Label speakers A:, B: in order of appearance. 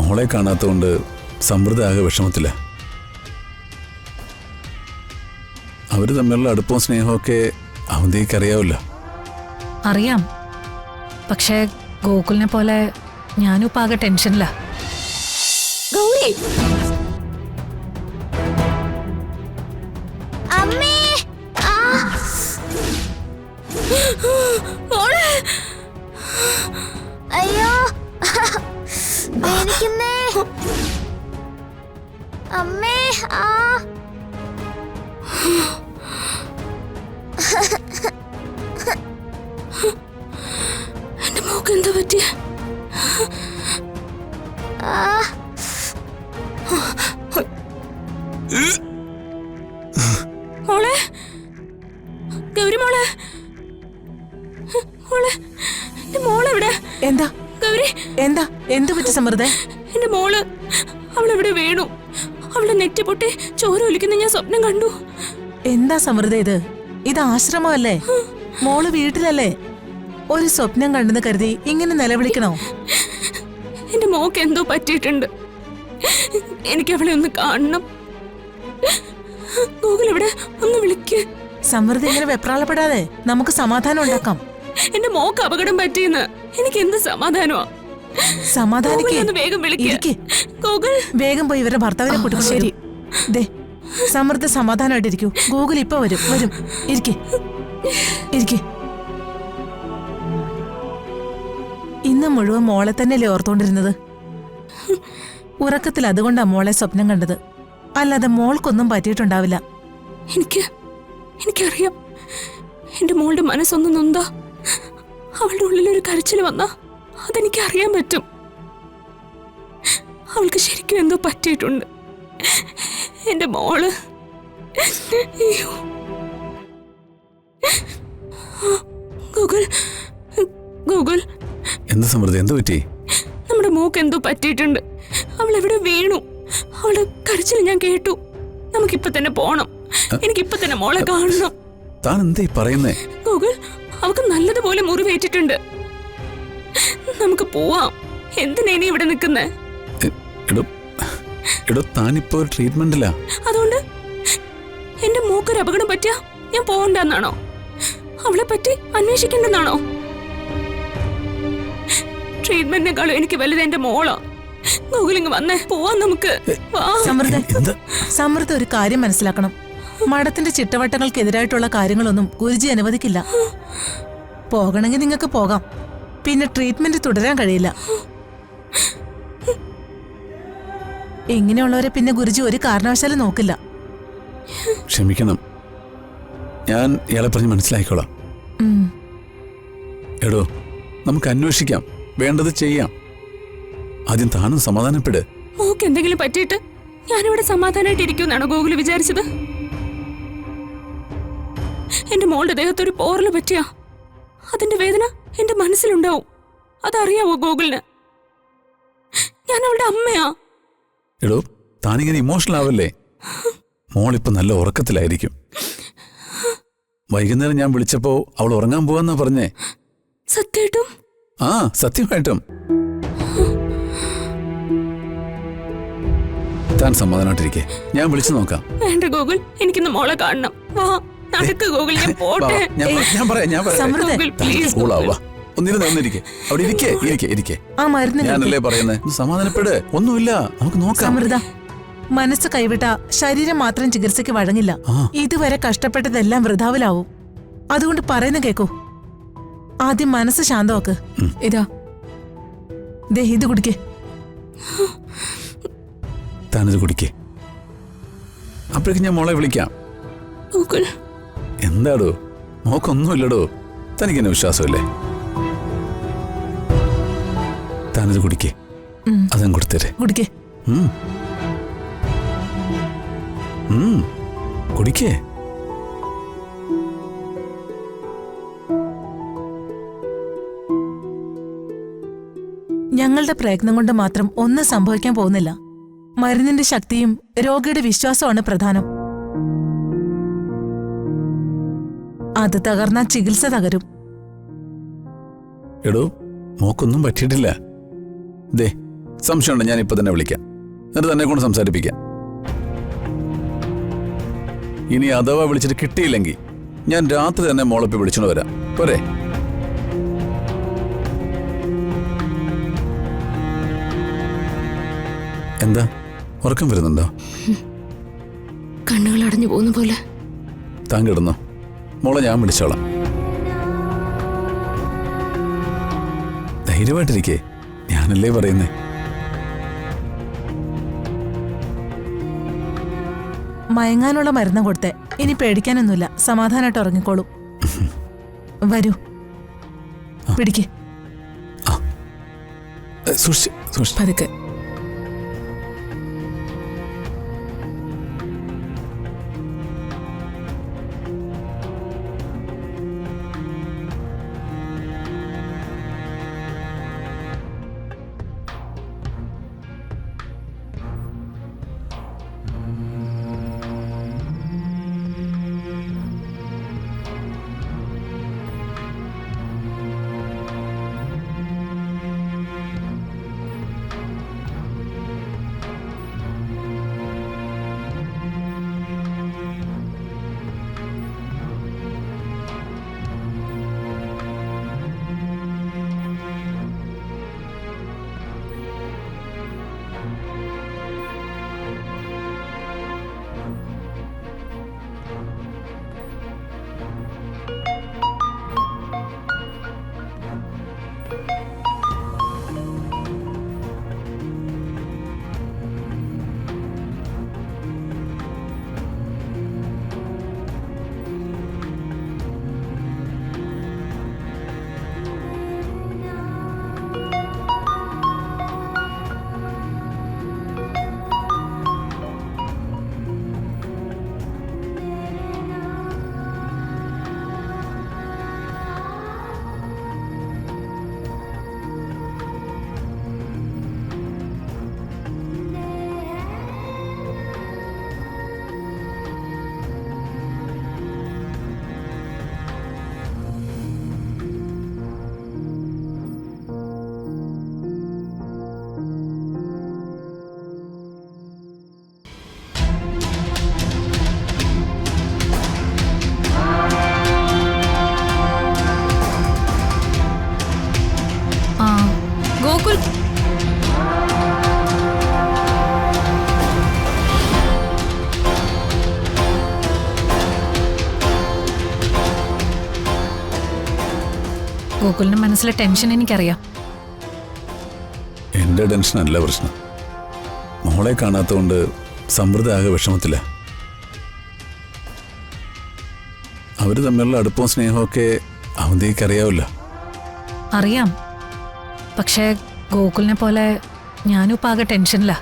A: മോളെ കാണാത്തതുകൊണ്ട് സമൃദ്ധ ആകെ വിഷമത്തില്ല. അവര് തമ്മിലുള്ള അടുപ്പവും സ്നേഹമൊക്കെ അവന്തിക്ക് അറിയാവല്ലോ.
B: അറിയാം, പക്ഷേ ഗോകുലിനെ പോലെ ഞാനും ഇപ്പൊ ആകെ ടെൻഷനില്ല.
C: ഗൗരി, അമ്മേ, മോളെ, അയ്യോ വേദനിക്കുന്നേ അമ്മേ. എന്റെ മോക്ക് എന്താ പറ്റിയ? മോളെ, ഗൗരി മോളെ, മോളെ, എന്റെ മോളെവിടെ?
D: എന്താ
C: ഗൗരി,
D: എന്താ എന്ത് പറ്റി സമൃദ്ധ?
C: എന്റെ മോള് അവളെവിടെ വീണു. അവളുടെ നെറ്റി പൊട്ടി ചോര ഒലിക്കുന്ന ഞാൻ സ്വപ്നം കണ്ടു.
D: എന്താ സമൃദ്ധ ഇത്? ഇത് ആശ്രമമല്ലേ? മോള് വീട്ടിലല്ലേ? ഒരു സ്വപ്നം കണ്ടെന്ന് കരുതി ഇങ്ങനെ നിലവിളിക്കണോ?
C: എന്റെ മോക്ക് എന്തോ പറ്റിയിട്ടുണ്ട്. എനിക്ക് അവളെ ഒന്ന് കാണണം. ഗൂഗിൾ ഇവിടെ ഒന്ന് വിളിക്ക്.
D: സമൃദ്ധ ഇങ്ങനെ വെപ്രാളപ്പെടാതെ നമുക്ക് സമാധാനം ഉണ്ടാക്കാം.
C: എന്റെ മോക്ക് അപകടം പറ്റിയെന്ന് എനിക്ക് എന്ത് സമാധാനമാ?
D: സമാധാനിക്ക്.
C: വേഗം വിളിക്ക്. ഗൂഗിൾ,
D: വേഗം പോയി ഇവരുടെ ഭർത്താവിനെ കൂട്ടി. ശരി, ദേ സമൃദ്ധ സമാധാനമായിട്ടിരിക്കൂ. ഗൂഗിൾ ഇപ്പൊ വരും. ഇരിക്കെ ഇരിക്കെ. ഇന്ന് മുഴുവൻ മോളെ തന്നെയല്ലേ ഓർത്തോണ്ടിരുന്നത്? ഉറക്കത്തിൽ അതുകൊണ്ടാ മോളെ സ്വപ്നം കണ്ടത്, അല്ലാതെ മോൾക്കൊന്നും പറ്റിയിട്ടുണ്ടാവില്ല.
C: എനിക്കറിയാം എന്റെ മോളുടെ മനസ്സൊന്നും നൊന്താ അവളുടെ ഉള്ളിലൊരു കരച്ചിൽ വന്നാ അതെനിക്ക് അറിയാൻ പറ്റും. അവൾക്ക് ശരിക്കും എന്തോ പറ്റിയിട്ടുണ്ട്. എന്റെ മോള്. ഗൂഗിൾ, ഗൂഗിൾ,
A: എന്താ സമൃദ്ധ, എന്ത് പറ്റി?
C: നമ്മുടെ മോക്ക് എന്തോ പറ്റിയിട്ടുണ്ട്. അവൾ എവിടെ വീണു. അവളുടെ കരച്ചിൽ ഞാൻ കേട്ടു. നമുക്കിപ്പൊ തന്നെ പോണം. എനിക്കിപ്പൊ തന്നെ മോളെ കാണണം.
A: താൻ എന്താ പറയുന്നേ?
C: ഗൂഗിൾ, അവക്ക് നല്ലതുപോലെ മുറിവേറ്റിട്ടുണ്ട്. നമുക്ക് പോവാം. എന്തിനാ നീ ഇവിടെ നിൽക്കുന്നേ?
A: താനിപ്പോ ട്രീറ്റ്മെന്റിലാ.
C: അതുകൊണ്ട് എന്റെ മോക്കൊരു അപകടം പറ്റിയ ഞാൻ പോകണ്ടെന്നാണോ? അവളെ പറ്റി അന്വേഷിക്കേണ്ടെന്നാണോ? ട്രീറ്റ്മെന്റിനെക്കാളും എനിക്ക് വലുത് എന്റെ മോളാ. ഗൂഗിളിങ് വന്നേ, പോവാം നമുക്ക്.
D: സമൃദ്ധ ഒരു കാര്യം മനസ്സിലാക്കണം. മഠത്തിന്റെ ചിട്ടവട്ടങ്ങൾക്കെതിരായിട്ടുള്ള കാര്യങ്ങളൊന്നും ഗുരുജി അനുവദിക്കില്ല. പോകണമെങ്കിൽ നിങ്ങൾക്ക് പോകാം, പിന്നെ ട്രീറ്റ്മെന്റ് തുടരാൻ കഴിയില്ല. ഇങ്ങനെയുള്ളവരെ പിന്നെ ഗുരുജി ഒരു കാരണവശാലും നോക്കില്ല.
A: ക്ഷമിക്കണം, ഞാൻ ഇയാളെ പറഞ്ഞ് മനസ്സിലാക്കിക്കോളാം. എടോ, നമുക്ക് അന്വേഷിക്കാം, വേണ്ടത് ചെയ്യാം. ആദ്യം താനും സമാധാനപ്പെട്.
C: മോക്ക് എന്തെങ്കിലും പറ്റിയിട്ട് ഞാനിവിടെ സമാധാനമായിട്ട് ഇരിക്കുമെന്നാണോ ഗൂഗിൾ വിചാരിച്ചത്? എന്റെ മോളുടെ ദേഹത്തൊരു പോറല് പറ്റിയ അതിന്റെ വേദന എന്റെ മനസ്സിലുണ്ടാവും. അതറിയാവോ ഗൂഗിളിന്? ഞാൻ അവളുടെ അമ്മയാ.
A: എടോ, താനിങ്ങനെ ഇമോഷണൽ ആവല്ലേ. മോളിപ്പോ നല്ല ഉറക്കത്തിലായിരിക്കും. വൈകുന്നേരം ഞാൻ വിളിച്ചപ്പോ അവൾ ഉറങ്ങാൻ പോവാന്നാ പറഞ്ഞേ.
C: സത്യമായിട്ടും?
A: ആ, സത്യമായിട്ടും. താൻ സമാധാനമായിട്ടിരിക്കെ, ഞാൻ വിളിച്ചു നോക്കാം.
C: വേണ്ട ഗൂഗിൾ, എനിക്കിന്ന് മോളെ കാണണം. വാ, നടക്ക് ഗൂഗിൾ, ഞാൻ പോട്ടെ.
A: ഞാൻ പറയാം. കൂളാവാ, ഒന്നിരുന്നിരിക്കെ. അവിടെ ഇരിക്കെ. ഞാനല്ലേ പറയുന്നേ, സമാധാനപ്പെട്. ഒന്നുമില്ല, നമുക്ക് നോക്കാം.
D: സമൃദ്ധ, മനസ്സ് കൈവിട്ട ശരീരം മാത്രം ചികിത്സയ്ക്ക് വഴങ്ങില്ല. ഇതുവരെ കഷ്ടപ്പെട്ടതെല്ലാം വൃഥാവിലാവും. അതുകൊണ്ട് പറയുന്ന കേക്കൂ. ആദ്യം മനസ്സ് ശാന്തമാക്ക്. ഇതാ, ദേ ഇത് കുടിക്കേ.
A: താനിത് കുടിക്കേ. അപ്പോഴേക്കും ഞാൻ മോളെ വിളിക്കാം. എന്താടോ, മോക്കൊന്നുമില്ലടോ. തനിക്കെന്നെ വിശ്വാസമില്ലേ? താനിത് കുടിക്കേ. അതും കൊടുത്തേ.
D: കുടിക്കേ.
A: കുടിക്കേ.
D: ഞങ്ങളുടെ പ്രയത്നം കൊണ്ട് മാത്രം ഒന്നും സംഭവിക്കാൻ പോകുന്നില്ല. മരുന്നിന്റെ ശക്തിയും രോഗിയുടെ വിശ്വാസമാണ് പ്രധാനം. അത് തകർന്നാൽ ചികിത്സ തകരും.
A: എടോ, മോക്കൊന്നും പറ്റിയിട്ടില്ല. ദേ, സംശയമുണ്ട്, ഞാൻ ഇപ്പൊ തന്നെ വിളിക്കാം. എന്നിട്ട് തന്നെ കൊണ്ട് സംസാരിപ്പിക്കാം. ഇനി അഥവാ വിളിച്ചിട്ട് കിട്ടിയില്ലെങ്കിൽ ഞാൻ രാത്രി തന്നെ മോളപ്പി വിളിച്ചോണ്ട് വരാം. പോരെ? എന്താ ഉറക്കം വരുന്നുണ്ടോ?
C: കണ്ണുകൾ അടഞ്ഞു പോകുന്ന പോലെ.
A: താൻ കിടന്നോ, മോളെ ഞാൻ വിളിച്ചോളാം. ധൈര്യമായിട്ടിരിക്കേ, ഞാനല്ലേ പറയുന്നേ.
D: മയങ്ങാനുള്ള മരുന്ന് കൊടുത്തേ. ഇനി പേടിക്കാനൊന്നുമില്ല, സമാധാനമായിട്ട് ഉറങ്ങിക്കോളൂ. വരൂ, പിടിക്ക്. പതുക്കെ.
B: ഗോകുൽ, ഗോകുലിന്റെ മനസ്സിലെ ടെൻഷൻ എനിക്കറിയാം.
A: എന്റെ ടെൻഷനല്ല പ്രശ്നം. മോളെ കാണാത്തതുകൊണ്ട് സമൃദ്ധ ആകെ വിഷമത്തില്ല. അവര് തമ്മിലുള്ള അടുപ്പവും സ്നേഹവും ഒക്കെ അവന്തിക്ക് അറിയാവില്ല.
B: അറിയാം, പക്ഷേ ഗോകുലിനെ പോലെ ഞാനും ഇപ്പം ആകെ ടെൻഷനില്ല.